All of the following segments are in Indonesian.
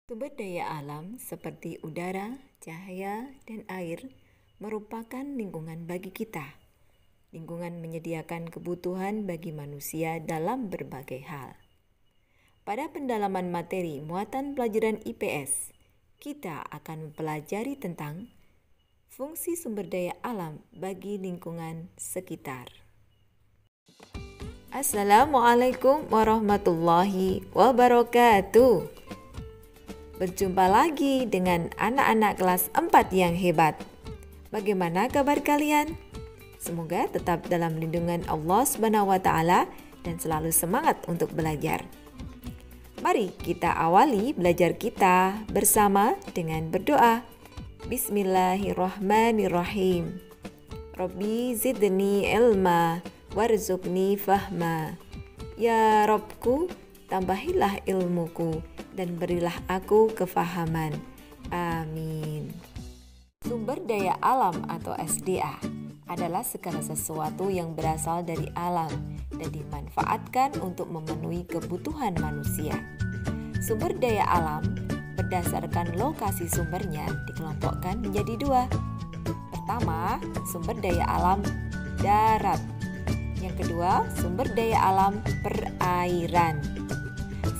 Sumber daya alam seperti udara, cahaya, dan air merupakan lingkungan bagi kita. Lingkungan menyediakan kebutuhan bagi manusia dalam berbagai hal. Pada pendalaman materi muatan pelajaran IPS, kita akan mempelajari tentang fungsi sumber daya alam bagi lingkungan sekitar. Assalamualaikum warahmatullahi wabarakatuh. Berjumpa lagi dengan anak-anak kelas 4 yang hebat. Bagaimana kabar kalian? Semoga tetap dalam lindungan Allah Subhanahu wa taala dan selalu semangat untuk belajar. Mari kita awali belajar kita bersama dengan berdoa. Bismillahirrahmanirrahim. Rabbi zidni ilma warzuqni fahma. Ya Rabbku, tambahilah ilmuku dan berilah aku kefahaman. Amin. Sumber daya alam atau SDA adalah segala sesuatu yang berasal dari alam dan dimanfaatkan untuk memenuhi kebutuhan manusia. Sumber daya alam berdasarkan lokasi sumbernya dikelompokkan menjadi dua. Pertama, sumber daya alam darat. Yang kedua, sumber daya alam perairan.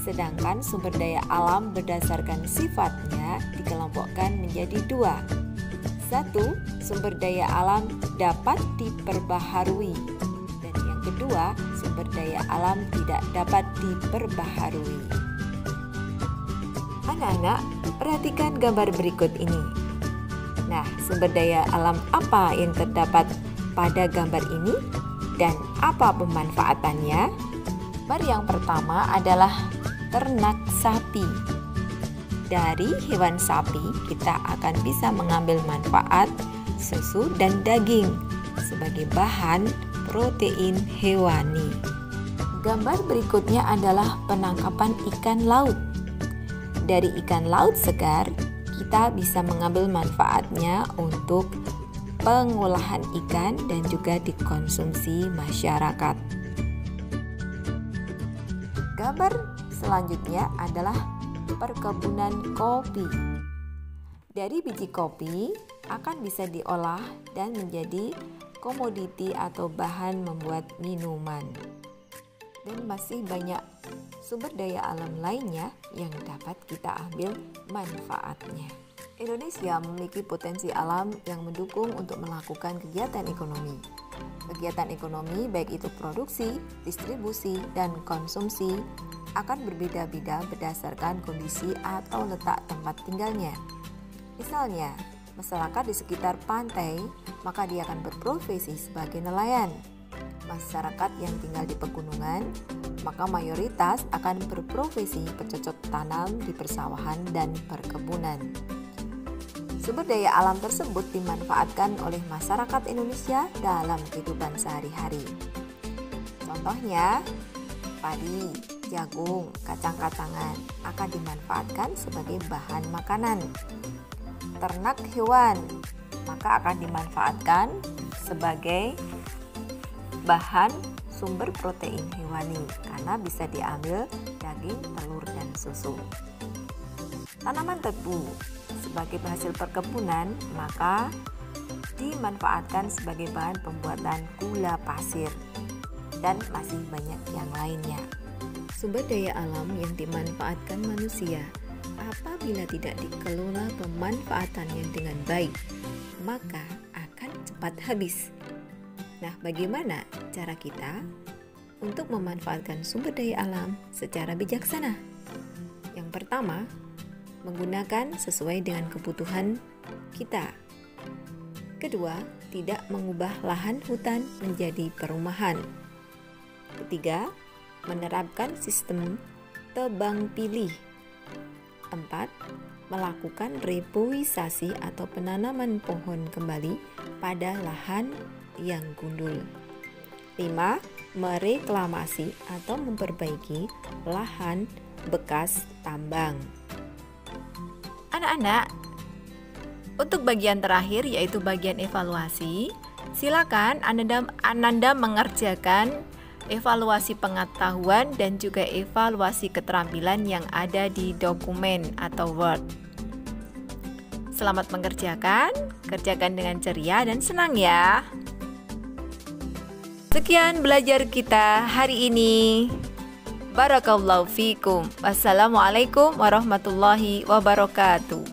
Sedangkan sumber daya alam berdasarkan sifatnya dikelompokkan menjadi dua. Satu, sumber daya alam dapat diperbaharui. Dan yang kedua, sumber daya alam tidak dapat diperbaharui. Anak-anak, perhatikan gambar berikut ini. Nah, sumber daya alam apa yang terdapat pada gambar ini dan apa pemanfaatannya? Yang pertama adalah ternak sapi. Dari hewan sapi kita akan bisa mengambil manfaat susu dan daging sebagai bahan protein hewani. Gambar berikutnya adalah penangkapan ikan laut. Dari ikan laut segar kita bisa mengambil manfaatnya untuk pengolahan ikan dan juga dikonsumsi masyarakat. Gambar selanjutnya adalah perkebunan kopi. Dari biji kopi akan bisa diolah dan menjadi komoditi atau bahan membuat minuman. Dan masih banyak sumber daya alam lainnya yang dapat kita ambil manfaatnya. Indonesia memiliki potensi alam yang mendukung untuk melakukan kegiatan ekonomi. Kegiatan ekonomi baik itu produksi, distribusi, dan konsumsi akan berbeda-beda berdasarkan kondisi atau letak tempat tinggalnya. Misalnya, masyarakat di sekitar pantai, maka dia akan berprofesi sebagai nelayan. Masyarakat yang tinggal di pegunungan, maka mayoritas akan berprofesi bercocok tanam di persawahan dan perkebunan. Sumber daya alam tersebut dimanfaatkan oleh masyarakat Indonesia dalam kehidupan sehari-hari. Contohnya, padi, jagung, kacang-kacangan akan dimanfaatkan sebagai bahan makanan. Ternak hewan maka akan dimanfaatkan sebagai bahan sumber protein hewani karena bisa diambil daging, telur, dan susu. Tanaman tebu sebagai hasil perkebunan maka dimanfaatkan sebagai bahan pembuatan gula pasir dan masih banyak yang lainnya. Sumber daya alam yang dimanfaatkan manusia apabila tidak dikelola pemanfaatannya dengan baik maka akan cepat habis. Nah, bagaimana cara kita untuk memanfaatkan sumber daya alam secara bijaksana? Yang pertama, menggunakan sesuai dengan kebutuhan kita. Kedua, tidak mengubah lahan hutan menjadi perumahan. Ketiga, menerapkan sistem tebang pilih. 4. Melakukan reboisasi atau penanaman pohon kembali pada lahan yang gundul. 5. Mereklamasi atau memperbaiki lahan bekas tambang. Anak-anak, untuk bagian terakhir yaitu bagian evaluasi, silakan Ananda mengerjakan evaluasi pengetahuan dan juga evaluasi keterampilan yang ada di dokumen atau Word. Selamat mengerjakan, kerjakan dengan ceria dan senang ya. Sekian belajar kita hari ini. Barakallahu fikum. Wassalamualaikum warahmatullahi wabarakatuh.